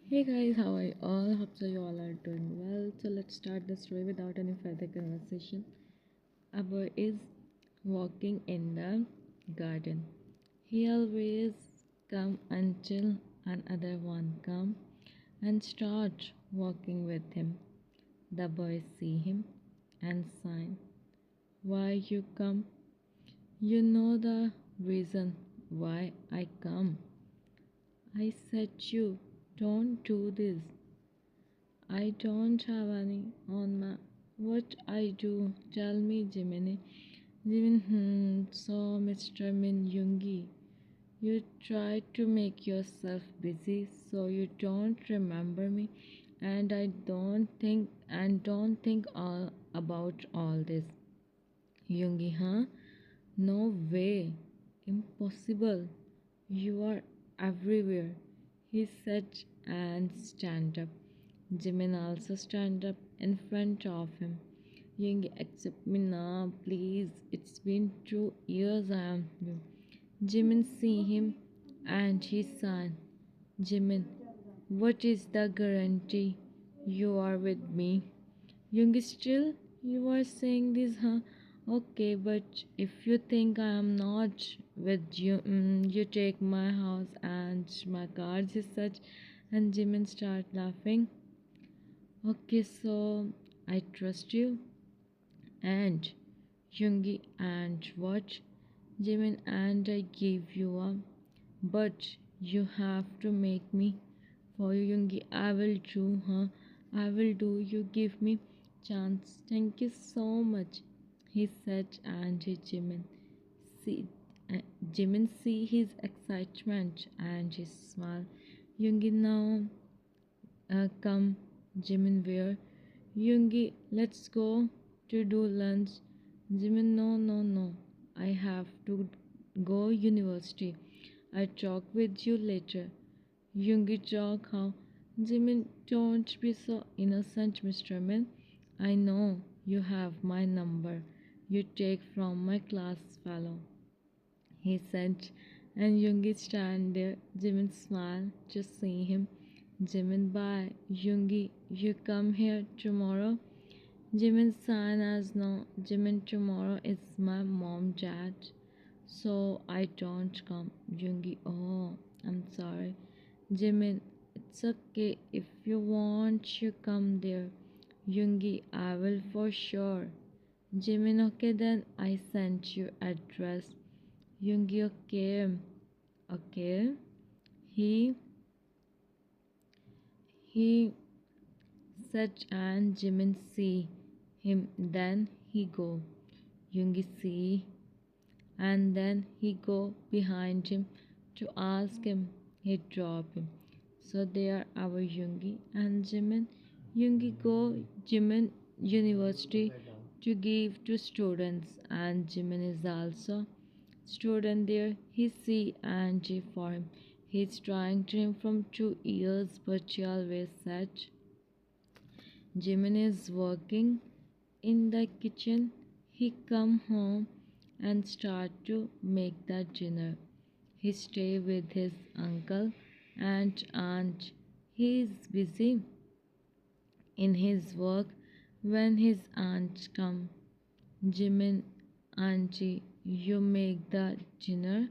Hey guys, how are you all? Hope so you all are doing well. So let's start the story without any further conversation. A boy is walking in the garden. He always come until another one come and start walking with him. The boy see him and sign. Why you come? You know the reason why I come. I said you don't do this. I don't have any on my what I do. Tell me, Jiminy. Jimin, so Mr. Min Yungi, you try to make yourself busy so you don't remember me, and I don't think all about all this. Yungi, huh? No way. Impossible. You are everywhere. He said and stand up. Jimin also stand up in front of him. Young, accept me now, please. It's been 2 years I am here. Jimin see him and he sighed. Jimin, what is the guarantee you are with me? Young, still you are saying this, huh? Okay, but if you think I am not with you, you take my house and my cards is such. And Jimin start laughing. Okay, so I trust you. And Yungi, and what? Jimin, and I give you up. But you have to make me for you, Yungi. I will do, huh? I will do. You give me chance. Thank you so much, he said, and Jimin see uh, Jimin see his excitement and his smile. Yungi now come, Jimin, where? Yungi, let's go to do lunch. Jimin, no, no, no. I have to go university. I talk with you later. Yungi talk how? Jimin, don't be so innocent, Mr. Min. I know you have my number. You take from my class fellow, he said, and Yungi stand there. Jimin smiled to see him. Jimin, bye. Yungi, you come here tomorrow? Jimin sign as no. Jimin, tomorrow is my mom dad, so I don't come. Yungi, oh, I'm sorry. Jimin, it's okay. If you want, you come there. Yungi, I will for sure. Jimin, okay then. I sent you address. Yungi, okay. Okay. He he said and Jimin see him. Then he go. Yungi see and then he go behind him to ask him. He drop him. So they are our Yungi and Jimin. Yungi go Jimin University to give to students, and Jimin is also student there. He see Angie for him. He's trying to him from 2 years, but she always said Jimin is working in the kitchen. He come home and start to make the dinner. He stay with his uncle and aunt. He is busy in his work when his aunt come. Jimin, auntie, you make the dinner.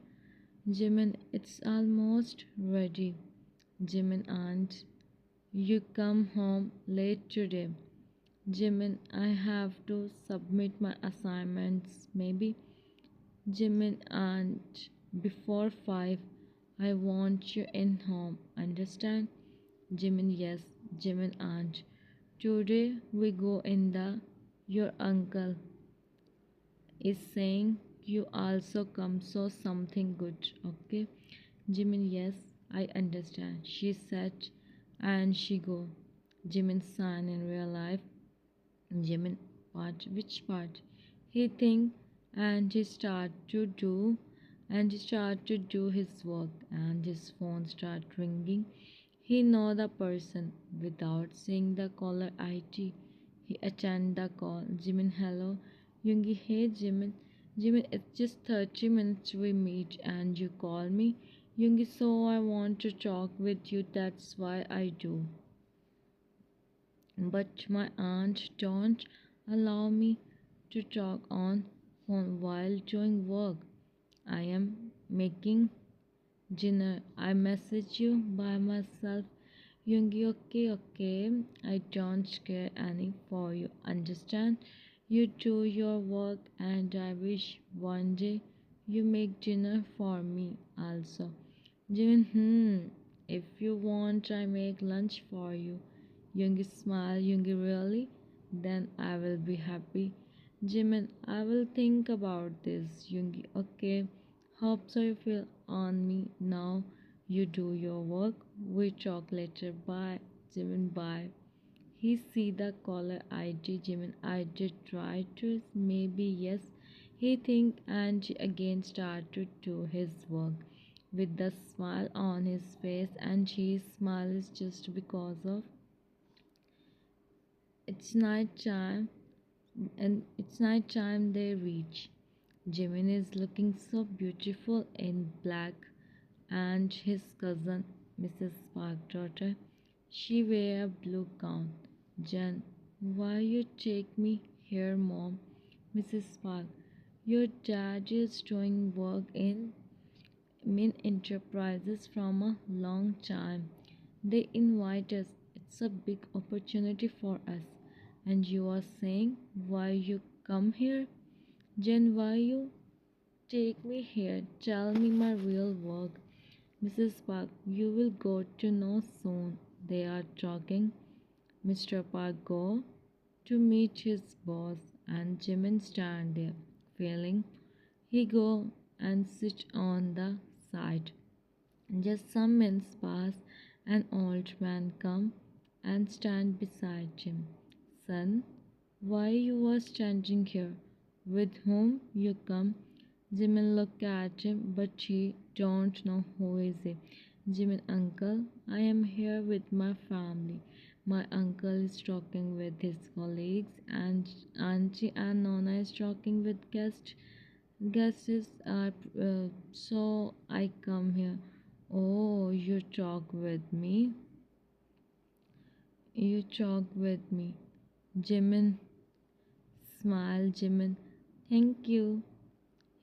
Jimin, it's almost ready. Jimin, aunt, you come home late today. Jimin, I have to submit my assignments maybe. Jimin, aunt, before 5, I want you in home, understand? Jimin, yes. Jimin, aunt, today we go in the, your uncle is saying you also come, so something good, okay? Jimin, yes, I understand, she said, and she go. Jimin sign in real life. Jimin, part, which part? He think and he start to do his work, and his phone start ringing. He know the person without seeing the caller ID. He attend the call. Jimin, hello. Yoongi, hey Jimin. Jimin, it's just 30 minutes we meet and you call me. Yoongi, so I want to talk with you, that's why I do. But my aunt don't allow me to talk on phone while doing work. I am making dinner. I message you by myself. Yoongi, okay, okay. I don't care any for you. Understand? You do your work, and I wish one day you make dinner for me also. Jimin, if you want, I make lunch for you. Yoongi smile. Yoongi, really? Then I will be happy. Jimin, I will think about this. Yoongi, okay. Hope so you feel on me now. You do your work. We talk later. Bye. Jimin, bye. He see the caller ID. Jimin, I did try to maybe yes. He think and again started to his work with the smile on his face, and his smile is just because of it's night time, and it's night time they reach. Jimin is looking so beautiful in black, and his cousin, Mrs. Park daughter, she wear a blue gown. Jen, why you take me here, mom? Mrs. Park, your dad is doing work in Min Enterprises from a long time. They invite us. It's a big opportunity for us. And you are saying why you come here? Jen, why you take me here? Tell me my real work. Mrs. Park, you will go to know soon. They are talking. Mr. Park go to meet his boss, and Jimin stand there, feeling. He go and sit on the side. Just some minutes pass, an old man come and stand beside him. Son, why you are standing here? With whom you come? Jimin look at him, but he don't know who is he. Jimin, uncle, I am here with my family. My uncle is talking with his colleagues, and auntie and nonna is talking with guests. Guests are so I come here. Oh, you talk with me. You talk with me. Jimin, smile, Jimin. Thank you.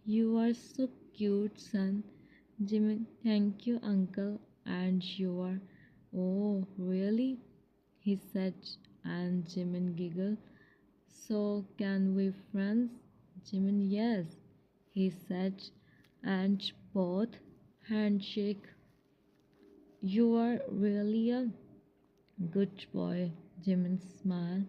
You are so cute, son. Jimin, thank you, uncle. And you are. Oh, really? He said, and Jimin giggled. So, can we friends? Jimin, yes, he said, and both handshake. You are really a good boy, Jimin smiled,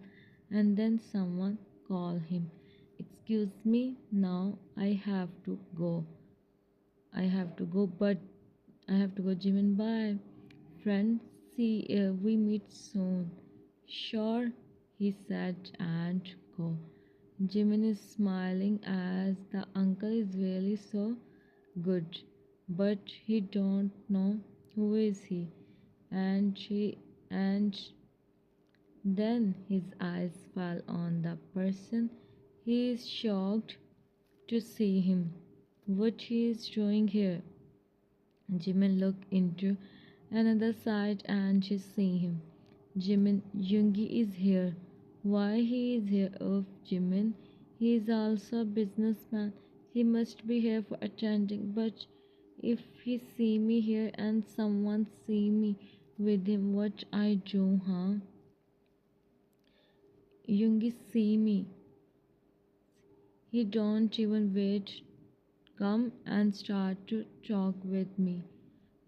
and then someone called him. Excuse me, now I have to go. I have to go, but I have to go, Jimin. Bye. Friend, see, we meet soon. Sure, he said, and go. Jimin is smiling as the uncle is really so good, but he don't know who is he, and then his eyes fell on the person. He is shocked to see him. What he is doing here? Jimin looked into another side and she see him. Jimin, Yoongi is here. Why he is here? Oh, Jimin, he is also a businessman. He must be here for attending. But if he see me here and someone see me with him, what I do, huh? Yoongi see me. He don't even wait. Come and start to talk with me.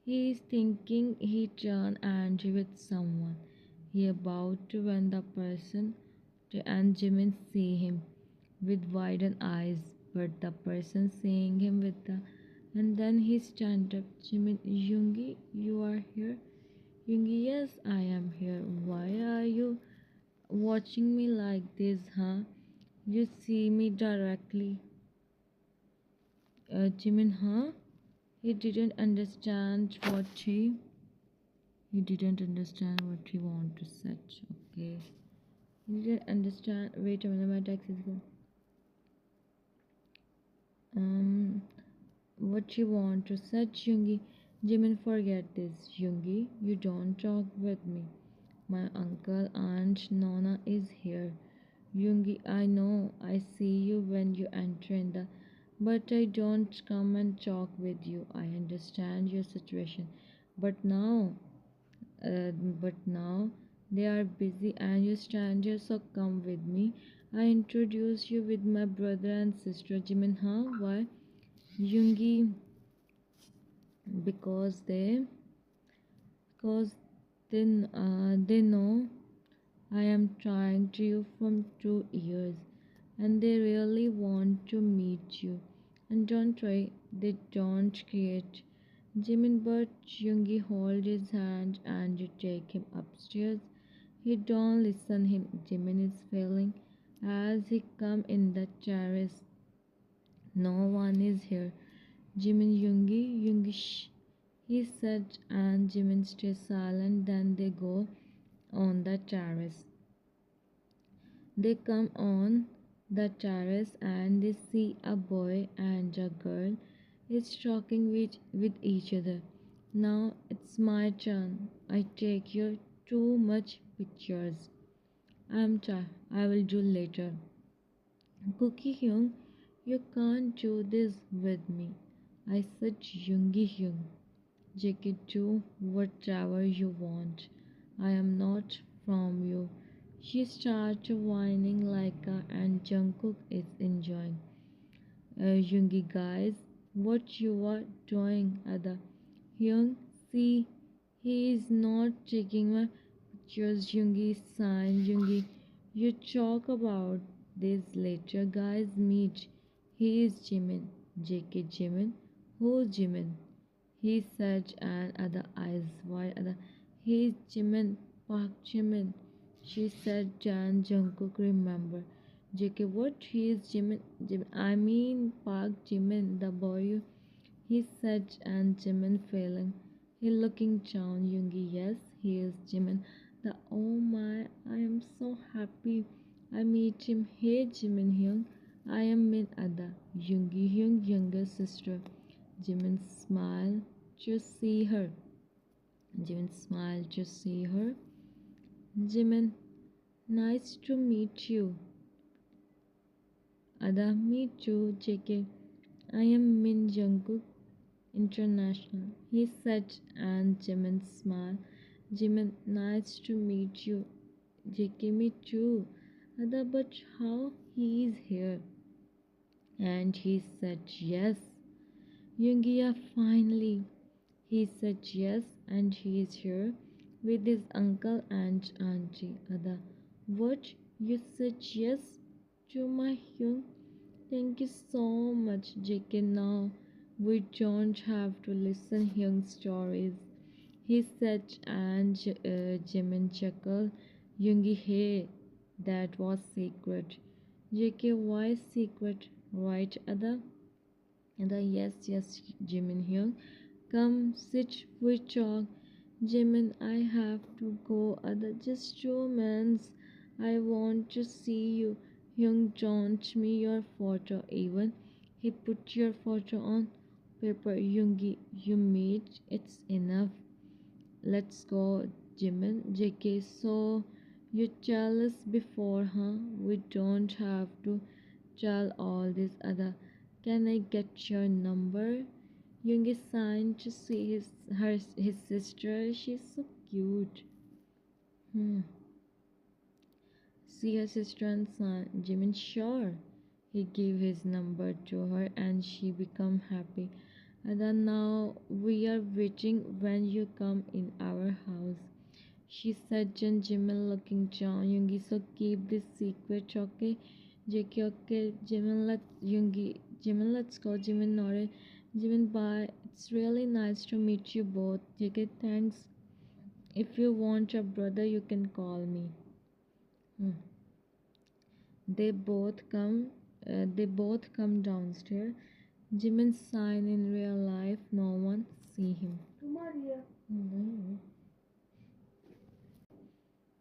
He is thinking he turned angry with someone. He about to when the person and Jimin see him with widened eyes, but the person seeing him with the and then he stand up. Jimin, Yoongi, you are here? Yoongi, yes, I am here. Why are you watching me like this, huh? You see me directly. Jimin, huh? He didn't understand what he didn't understand what he wanted to say. Okay. He didn't understand. Wait a minute, my text is good. Um, what you want to say, Jungi? Jimin, forget this. Yoongi, you don't talk with me. My uncle, aunt, Nona is here. Yoongi, I know I see you when you enter in the, but I don't come and talk with you. I understand your situation. But now, but now they are busy and you strangers, so come with me. I introduce you with my brother and sister. Jimin, huh? Why? Yoongi, because they know I am trying to you from 2 years and they really want to meet you. And don't try, they don't create. Jimin, but Yoongi hold his hand and you take him upstairs. He don't listen him. Jimin is failing as he come in the terrace. No one is here. Jimin, Yoongi, shh. He said, and Jimin stays silent. Then they go on the terrace. They come on the terrace and they see a boy and a girl is talking with each other. Now it's my turn. I take your too much pictures. I'm tired. I will do later. Cookie Hyung, you can't do this with me. I said Yoongi Hyung. JK, do whatever you want. I am not from you. She starts whining like a and Jungkook is enjoying. Yoongi guys, what you are doing, Ada? Hyung, see, he is not taking my pictures. Yoongi sign. Yoongi, you talk about this later. Guys, meet. He is Jimin. JK Jimin. Who's Jimin? He said, and other eyes wide. Other, he's Jimin, Park Jimin. She said, Jan Jungkook, remember. JK, what? He is Jimin. Jimin. I mean, Park Jimin, the boy. He said, and Jimin failing. He looking down. Yoongi, yes, he is Jimin. The oh my, I am so happy. I meet him. Hey, Jimin Hyung. I am Min Ada, Yoongi Hyung younger sister. Jimin smiled to see her. Jimin smiled to see her. Jimin, nice to meet you. Ada, me too, JK. I am Min Jungkook International. He said, and Jimin smiled. Jimin, nice to meet you. JK, me too. Ada, but how he is here? And he said, yes. Yoongi, finally. He said yes, and he is here with his uncle and auntie. Ada, what? You said yes to my Hyung? Thank you so much, JK. Now we don't have to listen Hyung's stories. He said, and Jimin chuckled. Yoongi, hey, that was secret. JK, why secret? Right, Ada? Ada, yes, yes, Jimin Hyung. Come sit, we talk. Jimin, I have to go. Other just 2 minutes. I want to see you. Hyung, don't me your photo. Even he put your photo on paper. Yoongi, you made it's enough. Let's go, Jimin. JK, so you tell us before, huh? We don't have to tell all this other. Can I get your number? Young is signed to see his sister. She's so cute. Hmm. See her sister and son. Jimin, sure. He gave his number to her and she become happy. And then now we are waiting when you come in our house. She said, Jen Jimin looking down. Yoongi, so keep this secret, okay? JK, okay. Jimin, let's go. Jimin nodded. Jimin, bye. It's really nice to meet you both. JK, thanks. If you want a brother, you can call me. Hmm. They both come. They both come downstairs. Jimin sign in real life. No one see him. No.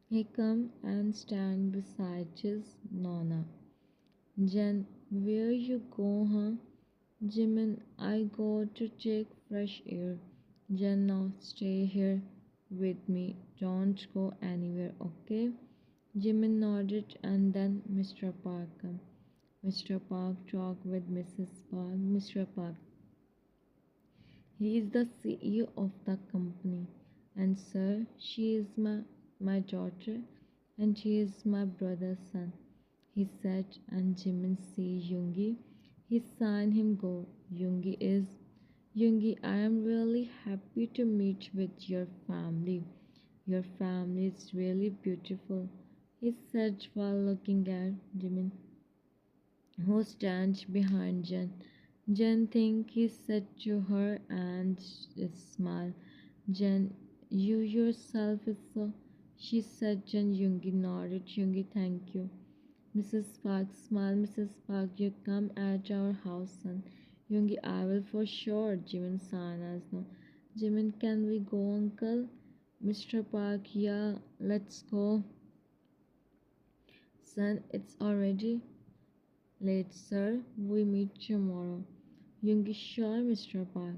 He come and stand beside his Nona. Jen, where you go, huh? Jimin, I go to take fresh air. Jen, now stay here with me. Don't go anywhere, okay? Jimin nodded and then Mr. Park come. Mr. Park talked with Mrs. Park. Mr. Park, he is the CEO of the company. And sir, she is my daughter and she is my brother's son. He said, and Jimin see Yoongi. He signed him go. Yoongi, I am really happy to meet with your family. Your family is really beautiful, he said while looking at Jimin, who stands behind Jen. Jen think he said to her and smiled. Jen, you yourself is so. She said. Jen Yoongi nodded. Yoongi, thank you. Mrs. Park smiled. Mrs. Park, you come at our house, son. Yoongi, I will for sure. Jimin sighed as no. Jimin, can we go, uncle? Mr. Park, yeah, let's go. Son, it's already late, sir. We meet tomorrow. Yoongi, sure, Mr. Park.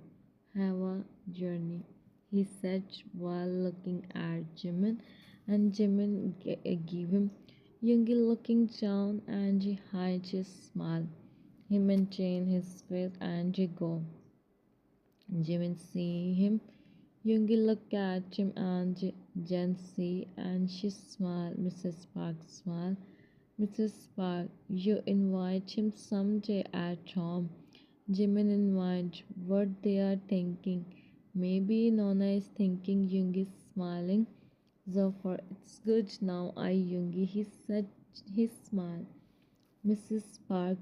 Have a journey, he said while looking at Jimin, and Jimin gave him. Yoongi looking down and he hides his smile. He maintained his face and he go. Jimin see him. Yoongi looked at him and Jen see and she smiled. Mrs. Park smiled. Mrs. Park, you invite him someday at home. Jimin invite what they are thinking. Maybe Nona is thinking Yoongi is smiling. Zafar, it's good now, I Yoongi, he said he smiled. Mrs. Park,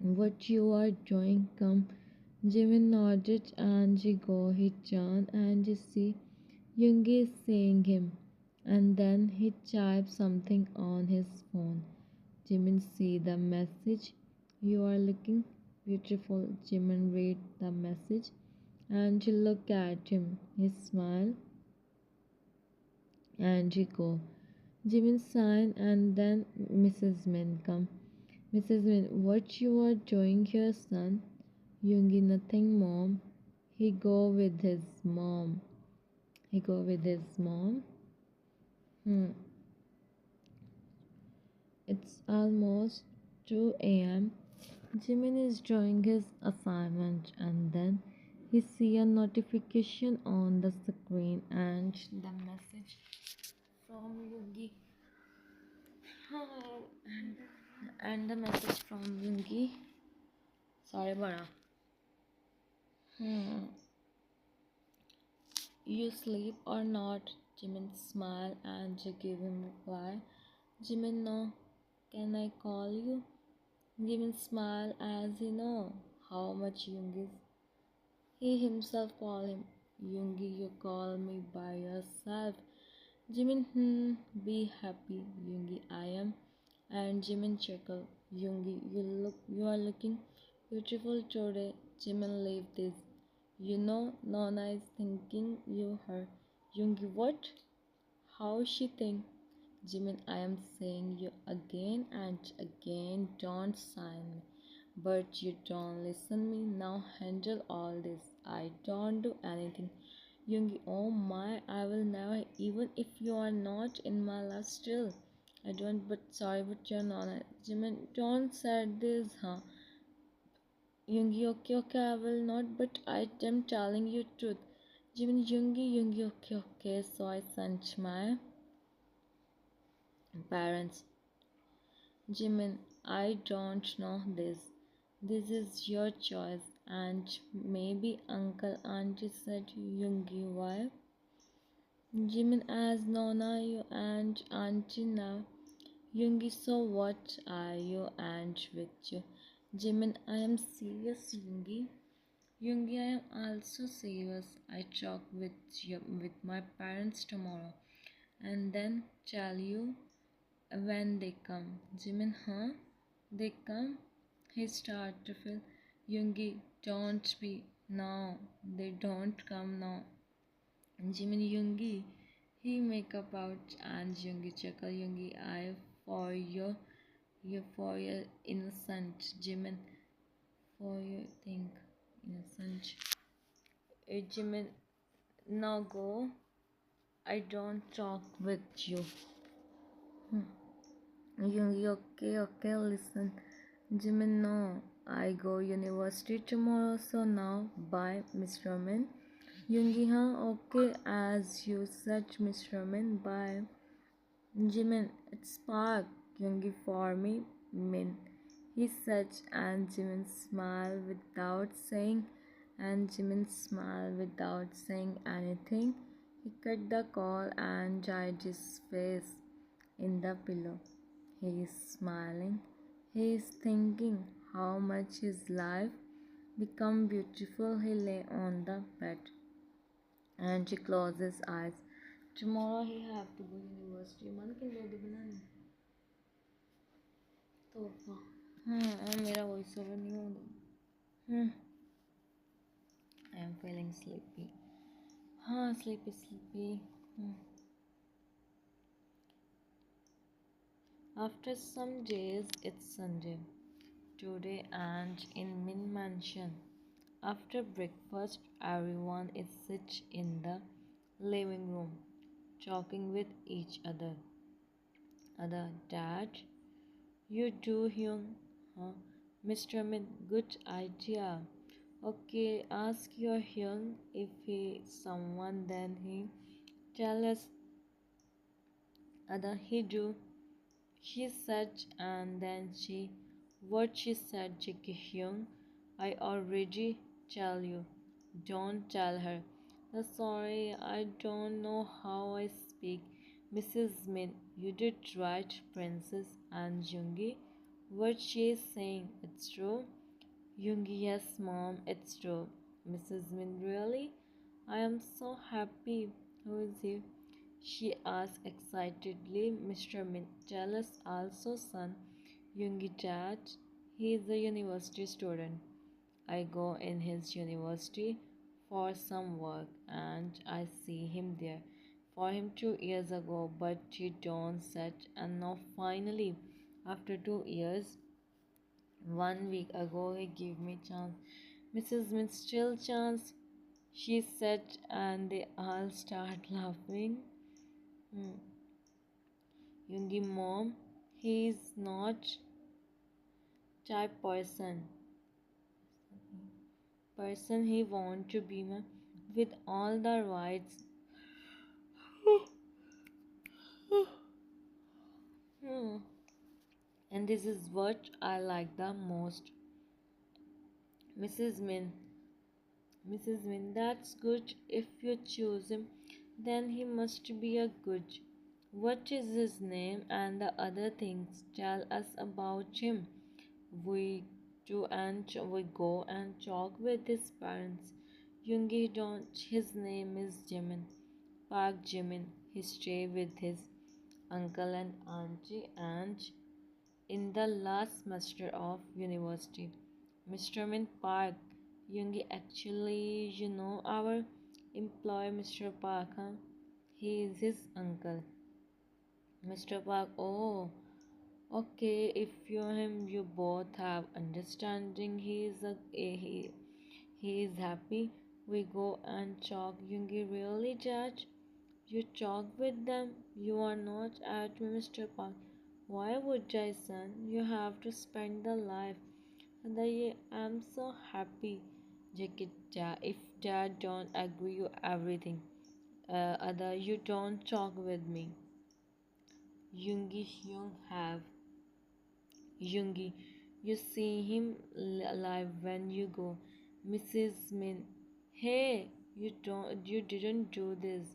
what you are doing, come. Jimin nodded and he go. He turned and he see Yoongi is seeing him. And then he typed something on his phone. Jimin see the message. You are looking beautiful. Jimin read the message and he look at him. He smile and he go. Jimin sign and then Mrs. Min come. Mrs. Min, what you are doing here, son? Yoongi, nothing, mom. He go with his mom. He go with his mom. Hmm. It's almost 2 a.m. Jimin is doing his assignment and then he see a notification on the screen and the message from Yoongi. Oh, and the message from Yoongi. Sorry, Bara. Hmm. You sleep or not? Jimin smiled and gave him reply. Jimin, no. Can I call you? Jimin smiled as he know how much Yoongi is. He himself called him. Yoongi, you call me by yourself. Jimin, be happy. Yoongi, I am. And Jimin chuckled. Yoongi, you are looking beautiful today. Jimin, leave this. You know, Nona is thinking you her. Yoongi, what? How she think? Jimin, I am saying you again and again, don't sign me. But you don't listen me. Now handle all this. I don't do anything. Yoongi, oh my, I will never, even if you are not in my life still. I don't, but sorry, but you're not. Jimin, don't say this, huh? Yoongi, okay, okay, I will not, but I am telling you truth. Jimin, Yoongi, okay, okay. So I sent my parents. Jimin, I don't know this. This is your choice. And maybe Uncle Auntie said Yoongi, why? Jimin as Nona you and Auntie now. Yoongi, so what are you and with you? Jimin, I am serious, Yoongi. Yoongi, I am also serious. I talk with my parents tomorrow and then tell you when they come. Jimin, huh? They come? He started to feel. Yoongi, don't be. No, they don't come now. Jimin, Yoongi, he make up out and Yoongi chuckle. Yoongi, I for you for your innocent. Jimin, for your think innocent. Jimin, now go. I don't talk with you. Okay, okay, listen. Jimin, no. I go university tomorrow, so now bye, Mr. Min. Yoongi, huh? Okay, as you said, Mr. Min, bye. Jimin, it's Park. Yoongi for me, Min. He said, and Jimin smiled without saying, anything. He cut the call and dried his face in the pillow. He is smiling. He is thinking how much his life become beautiful. He lay on the bed and she closed his eyes. Tomorrow he have to go university. मन की रोटी बनानी तोहफा हाँ मेरा voice over नहीं हो रहा I am feeling sleepy हाँ sleepy After some days it's Sunday today and in Min Mansion. After breakfast, everyone is sit in the living room, talking with each other. Dad, you do Hyung, huh? Mr. Min, good idea. Okay, ask your Hyung if he someone then he tell us. He do. She said, and then what she said, Jackie Hyung, I already tell you. Don't tell her. Sorry, I don't know how I speak. Mrs. Min, you did right, Princess and Jungi. What she is saying, it's true. Jungi, yes, Mom, it's true. Mrs. Min, really? I am so happy. Who is he? She asked excitedly. Mr. Min, tell us also, son. Jungi, Dad, he is a university student. I go in his university for some work and I see him there. For him 2 years ago, but he don't set and now finally after 2 years, 1 week ago he gave me chance. Mrs. Min still chance, she said and they all start laughing. Hmm. Yoongi mom, he is not type person he want to be with all the rights. Hmm. And this is what I like the most. Mrs. Min. Mrs. Min, that's good. If you choose him, then he must be a good. What is his name and the other things? Tell us about him. We go and talk with his parents. Yoongi don't. His name is Jimin. Park Jimin. He stay with his uncle and auntie and in the last semester of university. Mr. Min Park, Yoongi actually, our employer Mr. Park, huh? He is his uncle. Mr. Park, oh, okay, if you him you both have understanding, he is happy. We go and talk. Yoongi really, Dad? You talk with them. You are not at Mr. Park. Why would I, son? You have to spend the life. And I'm so happy. Jacket, if Dad don't agree you everything, other you don't talk with me. Yoongi Hyung have. Yoongi, you see him alive when you go. Mrs. Min, hey, you didn't do this.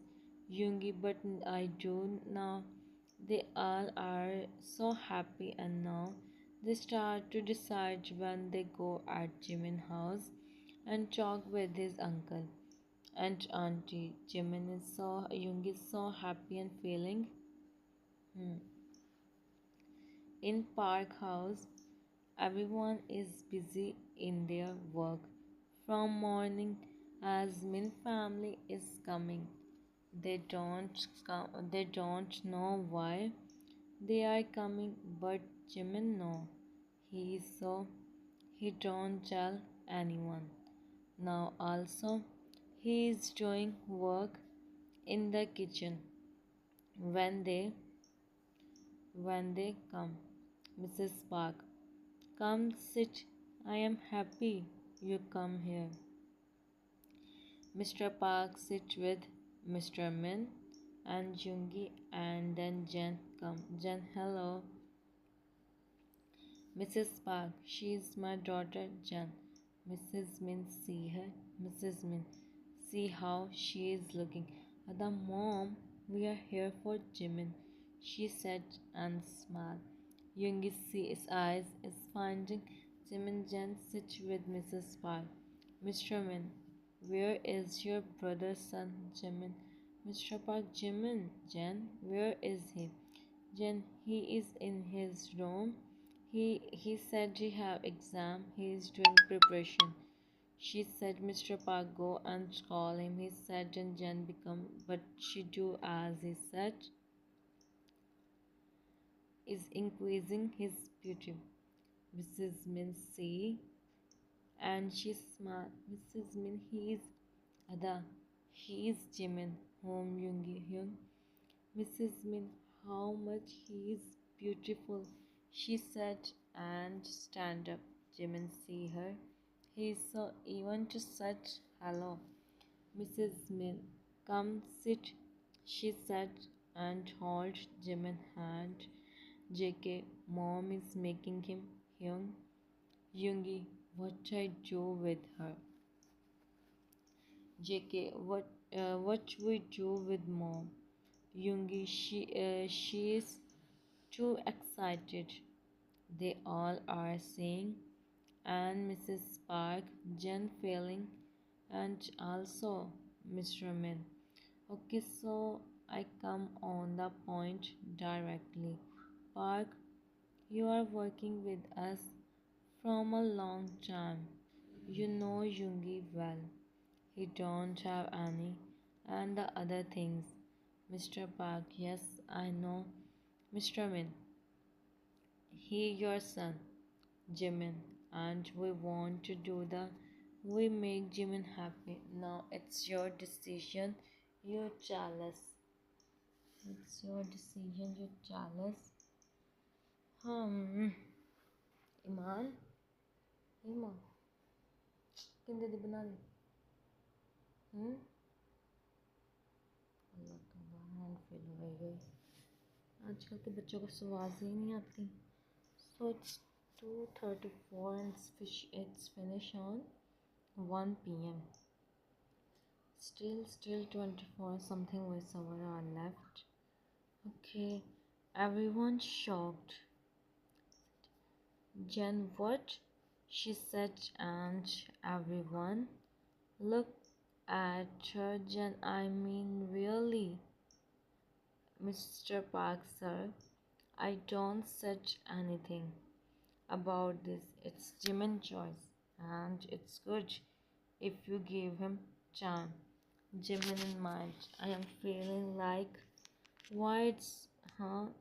Yoongi, but I do now. They all are so happy and now they start to decide when they go at Jimin house and talk with his uncle and auntie. Yoongi is so happy and feeling. Hmm. In Park House, everyone is busy in their work from morning as Min family is coming. They don't know why they are coming, but Jimin know. He don't tell anyone. Now also He is doing work in the kitchen. When they come, Mrs. Park, come sit. I am happy you come here. Mr. Park sit with Mr. Min and Jungi, and then Jen come. Jen, hello. Mrs. Park, she is my daughter Jen. Mrs. Min, see her. Mrs. Min, see how she is looking. The mom, we are here for Jimin, she said and smiled. Youngie's eyes is finding Jimin. Jen sit with Mrs. Park. Mr. Min, where is your brother's son Jimin? Mr. Park, Jimin. Jen, where is he? Jen, he is in his room. He said he have exam. He is doing preparation. She said, Mr. Park, go and call him. He said, and Jen become, but she do as he said, is increasing his beauty. Mrs. Min see, and she smiled. Mrs. Min, he is Ada. He is Jimin, whom Yoongi Hyun. Mrs. Min, how much he is beautiful, she said, and stand up. Jimin see her. He saw even to such hello. Mrs. Min, come sit, she said, and hold Jimin's hand. JK, mom is making him young. Yoongi, what I do with her? JK, what we do with mom? Yoongi, she is too excited. They all are saying, and Mrs. Park, Jen feeling, and also Mr. Min. Okay, so I come on the point directly. Park, you are working with us from a long time. You know Yoongi well. He don't have any and the other things. Mr. Park, yes, I know. Mr. Min, he your son, Jimin, and we want to do the we make Jimin happy. Now it's your decision, you jealous. It's your decision, you jealous. Hmm. Iman? Iman? किंदे दी बना ली? Hmm? अल्लाह तौबा hand fail हो गई. आजकल के बच्चों को आवाज़ ही नहीं आती. So it's 2:34 and it's finished on 1 p.m. Still 24 something voiceover are left. Okay, everyone shocked. Jen, what? She said, and everyone looked at her. Jen, I mean, really? Mr. Park, sir, I don't said anything about this. It's Jimin's choice, and it's good if you give him time. Jimin in mind, I am feeling like why it's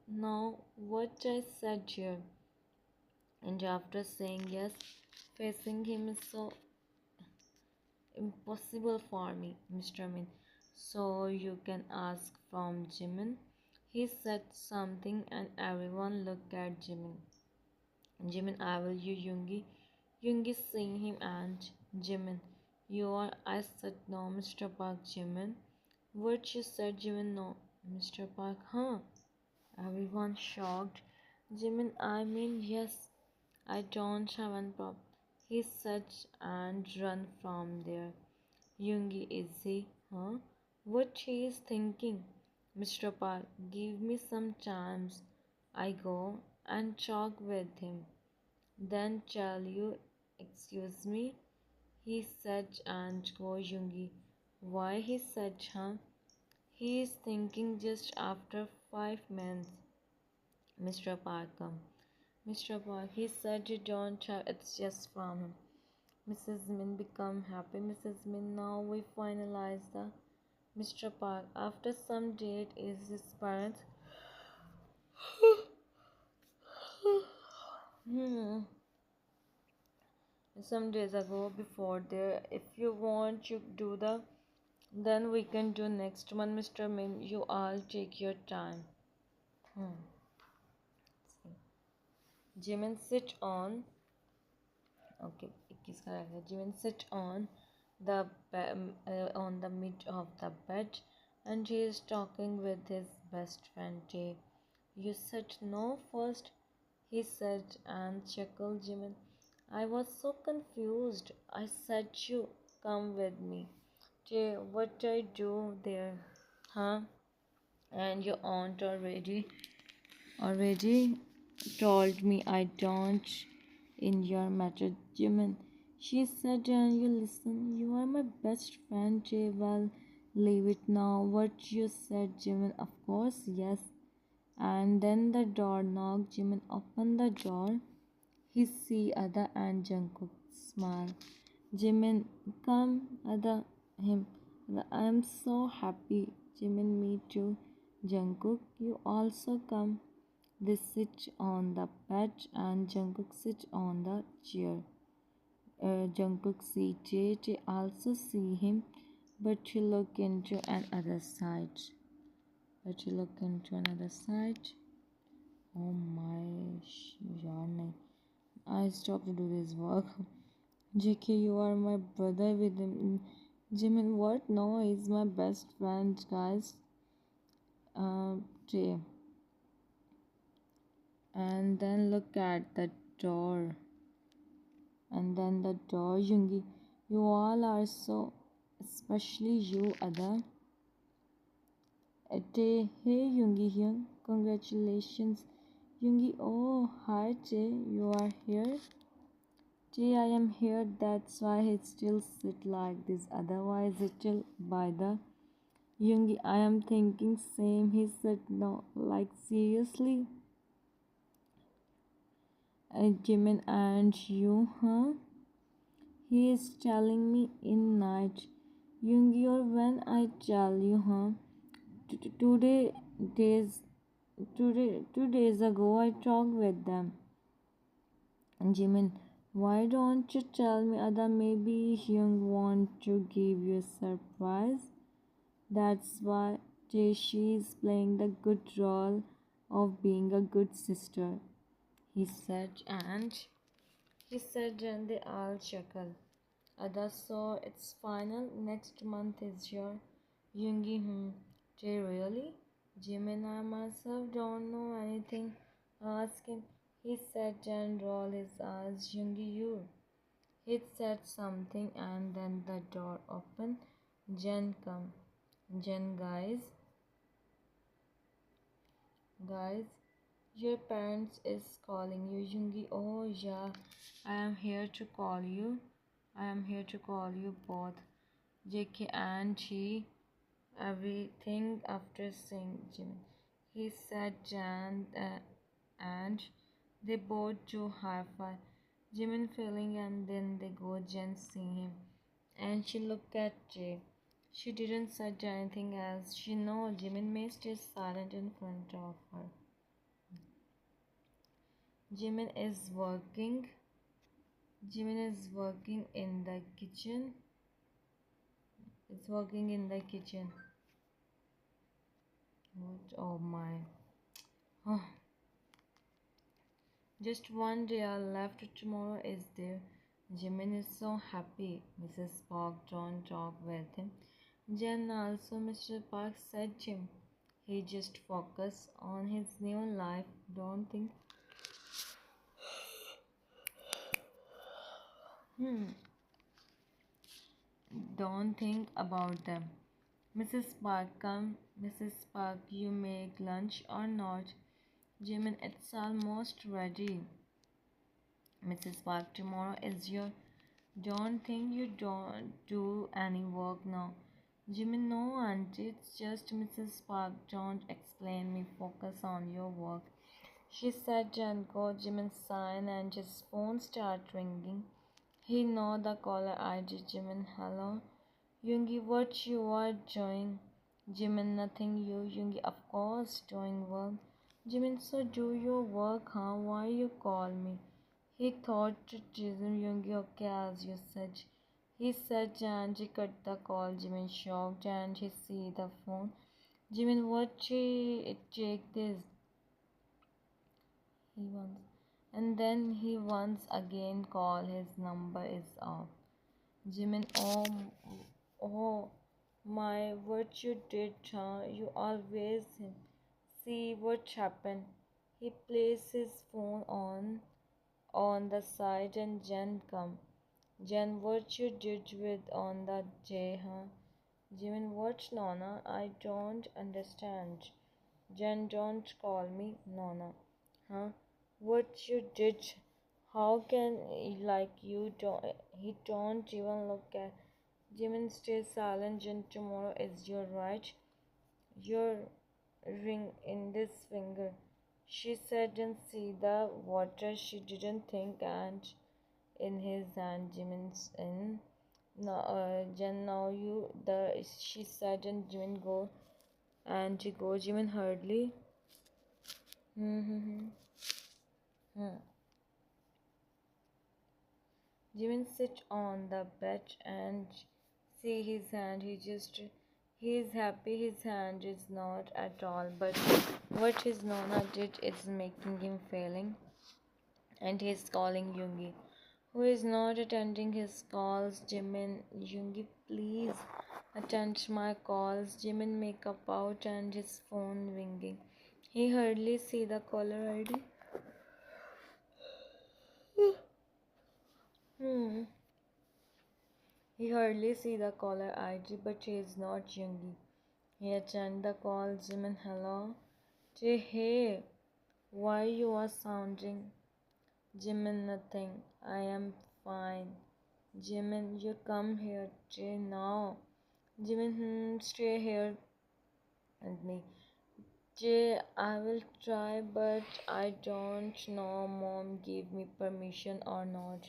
now what I said here. And after saying yes, facing him is so impossible for me, Mr. Min. So you can ask from Jimin. He said something and everyone looked at Jimin. Jimin, I will you Yoongi. Yoongi seeing him and Jimin. You are I said no, Mr. Park. Jimin. What you said, Jimin, no. Mr. Park, huh? Everyone shocked. Jimin, I mean yes. I don't have any problem. He said and run from there. Yoongi, is he? Huh? What he is thinking? Mr. Park, give me some chance. I go and talk with him. Then tell you, excuse me, he said and go Yoongi. Why he said, huh? He is thinking just after 5 minutes. Mr. Parkham. Mr. Park, he said you don't have it's just from him. Mrs. Min become happy. Mrs. Min, now we finalize the Mr. Park. After some date is his parents. Hmm. Some days ago before there, if you want you do the Then we can do next one, Mr. Min. You all take your time. Hmm. Jimin sit on. Okay, 21 का रहेगा. Jimin sit the on the mid of the bed, and he is talking with his best friend Jay. You said no first, he said and chuckled. Jimin, I was so confused. I said you come with me. Jay, what I do there? Huh? And your aunt already told me I don't in your matter, Jimin. She said, and you listen, you are my best friend, Jay. Well, leave it now. What you said, Jimin? Of course, yes. And then the door knocked. Jimin opened the door. He see Ada and Jungkook smile. Jimin, come, Ada, him. I am so happy. Jimin, me too. Jungkook, you also come. They sit on the bed and Jungkook sit on the chair. Jungkook see Jay also see him, but he look into another side. Oh my, yaar nahi. I stopped to do this work. JK, you are my brother with him. Jimin, what? No, he's my best friend, guys. Jay. And then look at the door. Yoongi. You all are so, especially you, Ada. Hey, Yoongi here. Congratulations. Yoongi, oh, hi, Jay. You are here? Jay, I am here. That's why he still sit like this. Otherwise, it'll by the Yoongi. I am thinking same. He said no. Like seriously? Jimin and you, huh? He is telling me in night. Yoongi, or when I tell you, huh? Today, days, 2 days ago, I talked with them. And Jimin, why don't you tell me, Ada? Maybe Hyung want to give you a surprise. That's why she is playing the good role of being a good sister. He said, and they all chuckle. Ada, so it's final. Next month is your Yoongi. Jay, really? Jim and I myself don't know anything. Ask him. He said and roll his eyes. Yoongi, you. He said something and then the door opened. Jen come. Jen, guys, your parents is calling you. Yoongi, oh yeah, I am here to call you. I am here to call you both. JK and he everything after seeing Jim. He said Jan and they both do high five. Jimin feeling and then they go Jen see him. And she looked at Jay. She didn't say anything as she know Jimin may stay silent in front of her. Jimin is working. Jimin is working in the kitchen. It's working in the kitchen. What? Oh my. Oh. Just one day left. Tomorrow is there. Jimin is so happy. Mrs. Park don't talk with him. Jen also Mr. Park said him. He just focus on his new life. Hmm. Don't think about them. Mrs. Park, come. Mrs. Park, you make lunch or not? Jimin, it's almost ready. Mrs. Park, tomorrow is your. Don't think you don't do any work now. Jimin, no, auntie, it's just Mrs. Park. Don't explain me. Focus on your work. She said and go. Jimin sign and his phone start ringing. He know the caller ID. Jimin, hello. Yoongi, what you are doing? Jimin, nothing. You, Yoongi, of course, doing work. Jimin, so do your work, huh? Why you call me? He thought to Jism Yoongi, okay, as you said. He said and he cut the call. Jimin shocked and he see the phone. Jimin, what she check this? He once and then he once again call. His number is off. Jimin, oh my, what you did, huh? You always see what happened. He placed his phone on the side and Jen come. Jen, what you did with on the J, huh? Jimin, what, Nona? I don't understand. Jen, don't call me Nona. Huh? What you did? How can like you don't? He don't even look at. Jimin, stay silent. Jen, tomorrow is your right. Your ring in this finger. She said and see the water. She didn't think and in his hand Jimin's in. No, Jen, now you the she said and Jimin go and she go. Jimin hardly. Hmm. Jimin sit on the bed and see his hand. He is happy. His hand is not at all. But what his Nona did is making him failing, and he is calling Yoongi, who is not attending his calls. Jimin, Yoongi, please attend my calls. Jimin make up out and his phone ringing. He hardly see the caller ID. Hmm. He hardly see the caller ID, but he is not Yoongi. He attend the call. Jimin, hello. Jay, hey, why you are sounding? Jimin, nothing. I am fine. Jimin, you come here. Jay, now. Jimin, stay here with me. Jay, I will try, but I don't know. Mom gave me permission or not.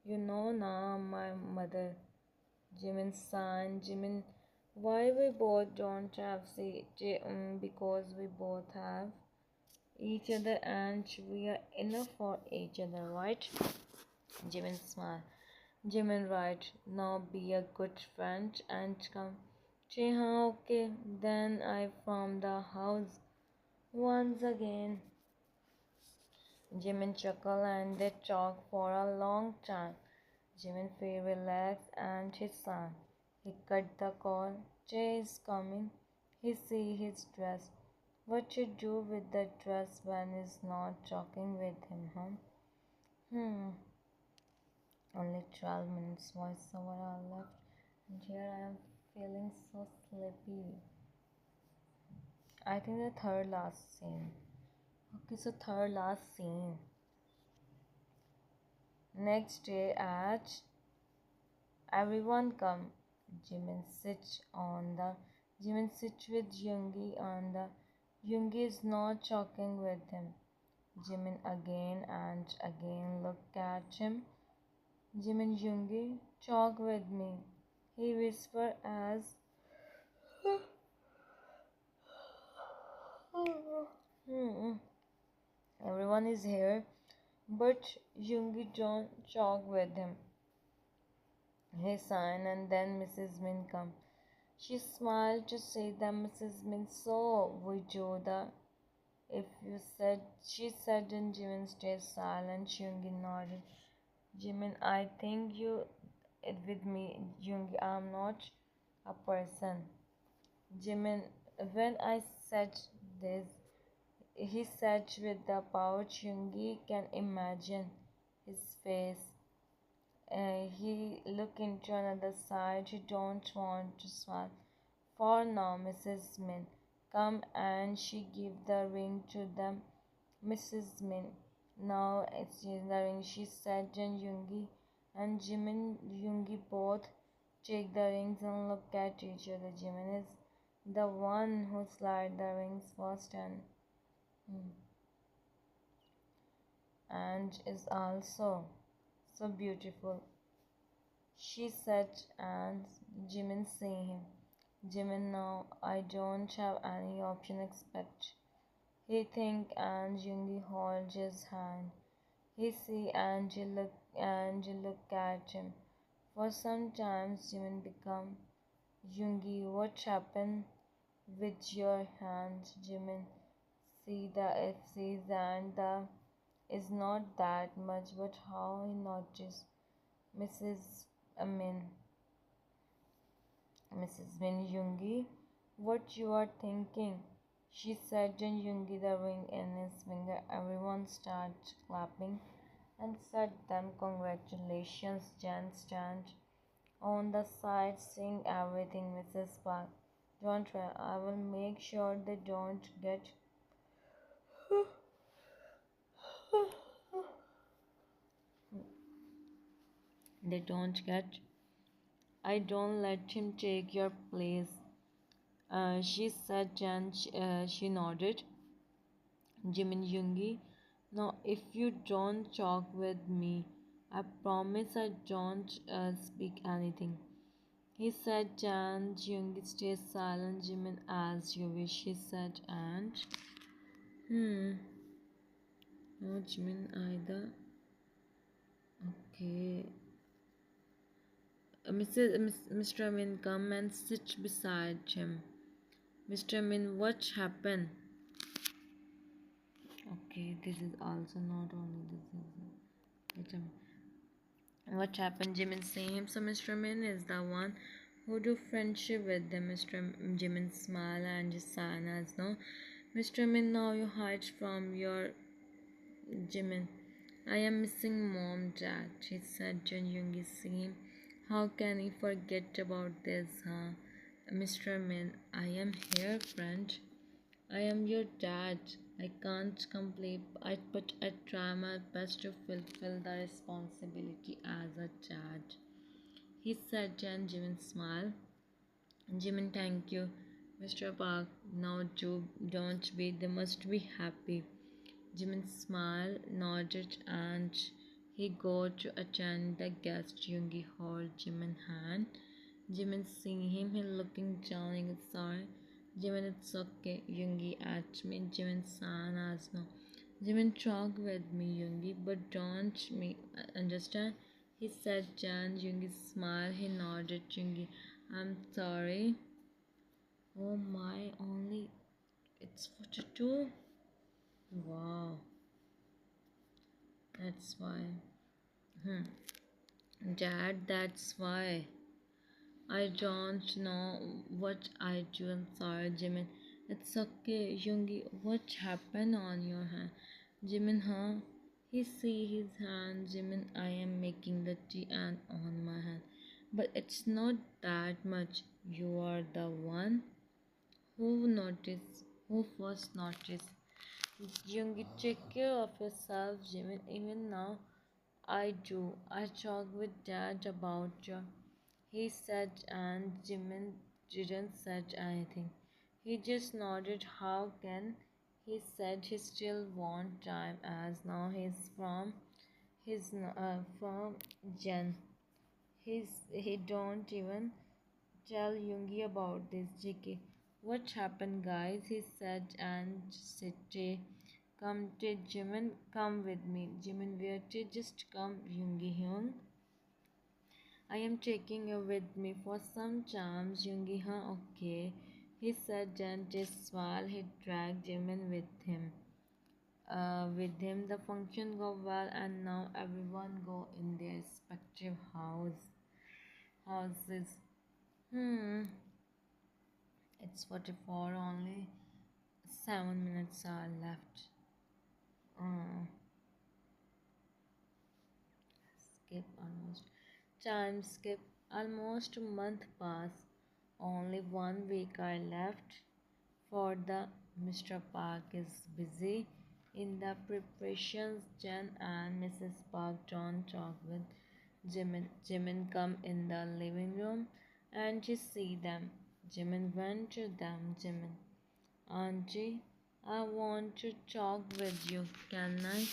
You know, now my mother. Jimin san, Jimin, why we both don't have because we both have each other and we are enough for each other, right? Jimin smile. Jimin, right, now be a good friend and come. Cheha, okay, then I from the house once again. Jimin chuckle and they talk for a long time. Jimin feel relaxed and his son. He cut the call. Jay is coming. He see his dress. What you do with the dress when he's not talking with him, huh? Hmm. Only 12 minutes voiceover are left. And here I am feeling so sleepy. I think the third last scene. Okay, so third last scene. Next day at everyone come. Jimin sits on the Jimin sits with Yoongi on the Yoongi is not talking with him. Jimin again and again look at him. Jimin, Yoongi, talk with me. He whisper as hmm, everyone is here, but Yoongi don't talk with him. He sign and then Mrs. Min come. She smiled to say that Mrs. Min so we do the if you said she said and Jimin stayed silent. Yoongi nodded. Jimin, I think you it with me, Yoongi. I'm not a person. Jimin, when I said this, he said with the pouch. Yoongi can imagine his face. He looked into another side. He don't want to smile. For now, Mrs. Min, come and she give the ring to them. Mrs. Min, now exchange the ring. She said, and Yoongi and Jimin Yoongi both take the rings and look at each other. Jimin is the one who slide the rings first hmm, and is also so beautiful. She said, and Jimin see him. Jimin, now I don't have any option except. He think and Yoongi hold his hand. He see and he look at him. For sometimes Jimin become Yoongi. What happened with your hands, Jimin? See the FCs and the is not that much, but how he noticed Mrs. Amin. Mrs. Min Yoongi, what you are thinking? She said, and Yoongi the ring in his finger. Everyone started clapping and said them congratulations. Jan stand on the side seeing everything. Mrs. Park, don't try. I will make sure they don't get they don't get I don't let him take your place. She said, and she nodded. Jimin Yoongi, now if you don't talk with me, I promise I don't speak anything. He said, and Yoongi stay silent. Jimin, as you wish, he said, and no Jimin either. Okay. Mr. Min, come and sit beside him. Mr. Min, what happened? Okay, this is also not only this is what happened. Jimin same. So Mr. Min is the one who do friendship with them. Mr. Jimin smile and just sign as no. Mr. Min, now you hide from your Jimin. I am missing mom, dad. He said. Jun Yoongi same. How can he forget about this, huh? Mr. Min, I am here, friend. I am your dad. I can't complain, but I try my best to fulfill the responsibility as a dad. He said, and Jimin smiled. Jimin, thank you. Mr. Park, now don't be, they must be happy. Jimin smiled, nodded, and he go to attend the guest. Yoongi hold Jimin's hand. Jimin seeing him, he looking down and sorry. Jimin, it's okay. Yoongi at me. Jimin san as no. Jimin talk with me, Yoongi, but don't me understand. He said Jan. Yoongi smiled. He nodded. Yoongi, I'm sorry. Oh my, only it's 42. Wow, that's why. Dad, that's why. I don't know what I do. I'm sorry, Jimin. It's okay, Yoongi. What happened on your hand? Jimin, huh? He see his hand. Jimin, I am making the tea and on my hand. But it's not that much. You are the one who noticed, who first noticed. Yoongi, take care of yourself, Jimin. Even now, I do. I talked with Dad about you. He said, and Jimin didn't said anything. He just nodded. How can he said he still want time as now he's from Jen. He don't even tell Yoongi about this. JK, what happened, guys? He said, and Site, come to Jimin, come with me. Jimin, where to just come, Yoongi Hyun. I am taking you with me for some charms, Yoongi, huh? Okay. He said, and just smile. He dragged Jimin with him. The function go well, and now everyone go in their respective houses. Hmm. It's 44 only. 7 minutes are left. Uh, skip almost. Time skip. Almost a month passed. Only 1 week are left for the Mr. Park is busy in the preparations. Jen and Mrs. Park don't talk with Jimin. Jimin come in the living room and she see them. Jimin went to them. Jimin, Auntie, I want to talk with you, can I?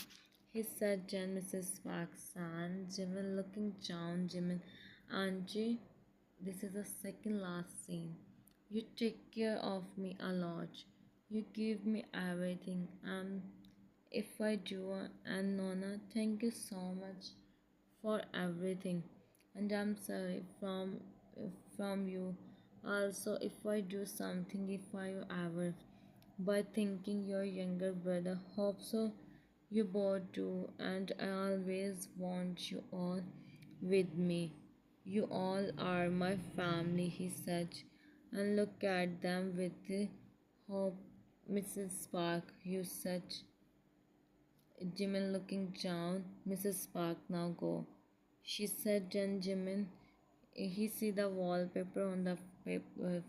He said, Jen, Mrs. Park's son. Jimin looking down. Jimin, Auntie, this is the second last scene. You take care of me a lot. You give me everything. If I do, and Nona, thank you so much for everything. and I'm sorry from you. Also, if I do something, if I ever by thinking your younger brother. Hope so. You both do, and I always want you all with me. You all are my family, he said, and look at them with the hope. Mrs. Spark, you said, Jimin looking down. Mrs. Spark, now go. She said, and Jimin, he see the wallpaper on the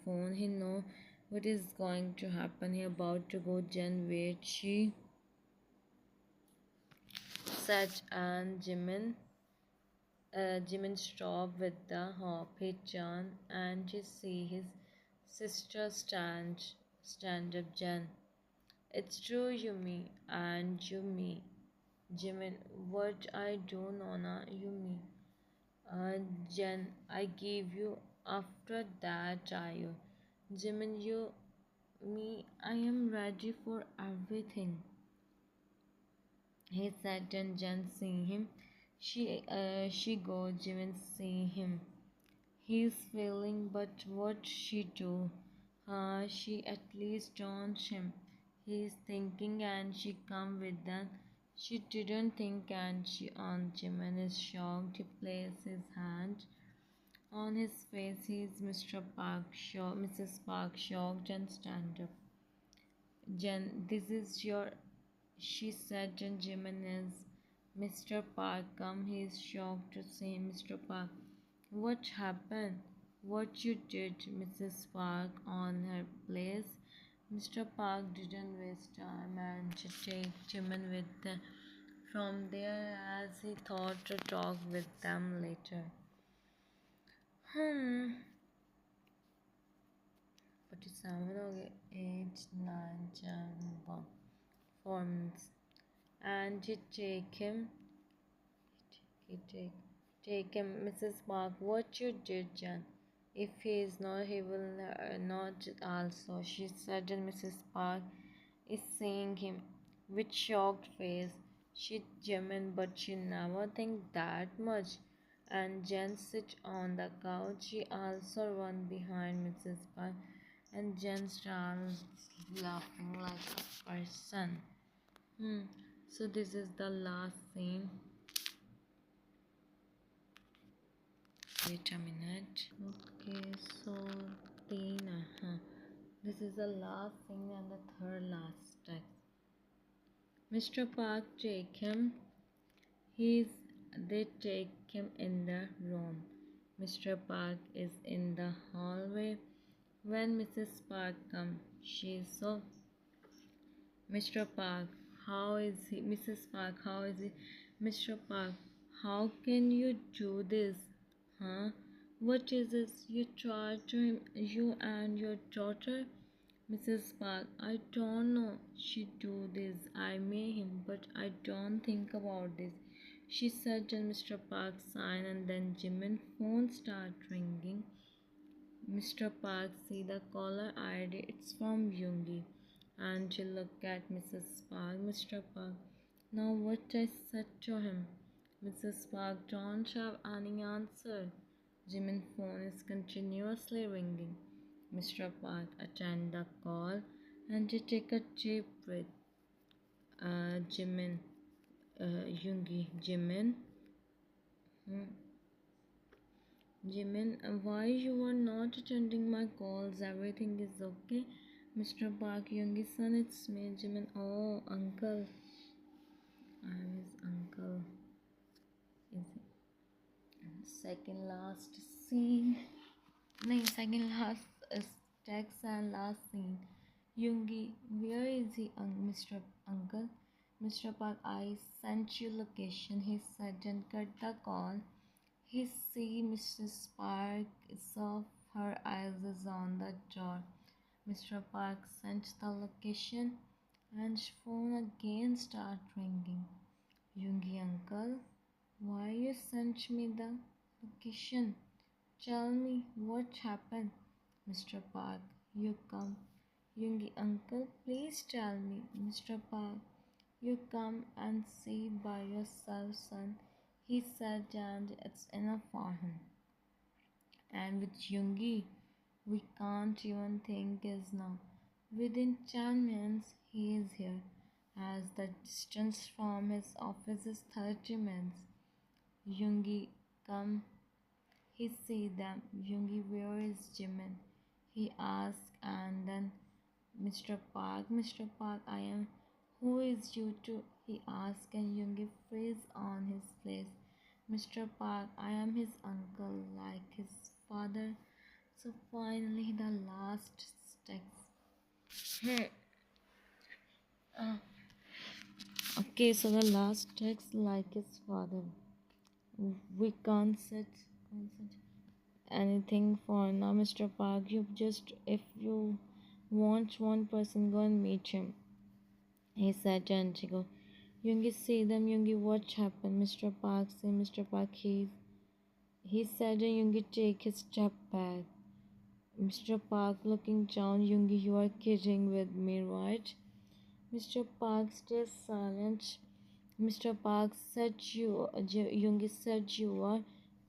phone. He know what is going to happen. He about to go. Jen, wait. She said, and Jimin stopped with the hop. He turned and he see his sister stand up. Jen, it's true, Yumi, and Yumi. Jimin, what I do, Nona, Yumi. Jen, I gave you after that, Ayo. Jimin, you, me, I am ready for everything. He said, and Jen seeing him. She go, Jimin see him. He's failing, but what she do? She at least taunts him. He's thinking, and she come with them. She didn't think, and she on Jimin is shocked. He placed his hand on his face. He's Mrs. Park shocked and stand up. Jen, this is your, she said, and Jimin is Mr. Park come. He's shocked to see Mr. Park. What happened? What you did, Mrs. Park, on her place? Mr. Park didn't waste time and to take Jimin with them from there as he thought to talk with them later. 47 हो गए 8 9 10 1 forms and you take him you take him Mrs. Park what you did Jan if he is not he will not also she said and Mrs. Park is seeing him with shocked face she German but she never think that much and Jen sit on the couch she also run behind Mrs. Park and Jen starts laughing like a person. So this is the last scene. Wait a minute. Okay, so Tina. This is the last scene and the third last text. Mr. Park take him. They take him in the room. Mr. Park is in the hallway. When Mrs. Park comes, she is so Mr. Park, how is he? Mrs. Park, how is he? Mr. Park, how can you do this? Huh? What is this? You try to him, you and your daughter? Mrs. Park, I don't know. She do this. I may him, but I don't think about this. She said and Mr. Park signed and then Jimin's phone start ringing. Mr. Park see the caller ID. It's from Yoongi. And she looked at Mrs. Park. Mr. Park. Now what I said to him? Mrs. Park don't have any answer. Jimin's phone is continuously ringing. Mr. Park attend the call and he take a deep breath. Jimin, Yoongi, Jimin. Jimin, why you are not attending my calls? Everything is okay? Mr. Park, youngest son, it's me, Jimin. Oh, uncle. I'm his uncle. Is it? Second last scene. No, second last text and last scene. Yoongi, where is he, Mr. Uncle? Mr. Park, I sent you location. He said and cut the call. He see Mrs. Park saw her eyes is on the door. Mr. Park sent the location and phone again start ringing. Yoongi uncle, why you sent me the location? Tell me what happened. Mr. Park, you come. Yoongi uncle, please tell me. Mr. Park, you come and see by yourself, son. he said, and it's enough for him. And with Yoongi, we can't even think is now. Within 10 minutes, he is here, as the distance from his office is 30 minutes. Yoongi, come. He see them. Yoongi, where is Jimin? He asked, and then Mr. Park, I am. Who is you two? He asked, and Yoongi freeze on his place. Mr. Park, I am his uncle, like his father. So finally, the last text. Hmm. Uh, okay, so the last text, like his father. We can't set anything for now, Mr. Park. You just, if you want one person, go and meet him. He said to Antigo. Yoongi see them, Yoongi what happened? Mr. Park say, Mr. Park he said and Yoongi take his step back. Mr. Park looking down, Yoongi, you are kidding with me, right? Mr. Park stays silent. Mr. Park said Yoongi said you are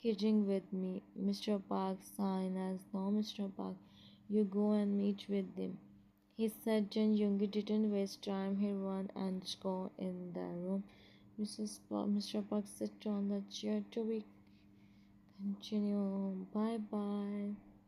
kidding with me. Mr. Park sign as no, Mr. Park, you go and meet with them. He said Jin Yoongi didn't waste time. He ran and go in the room. Mr. Park sat on the chair to be continue. Bye bye.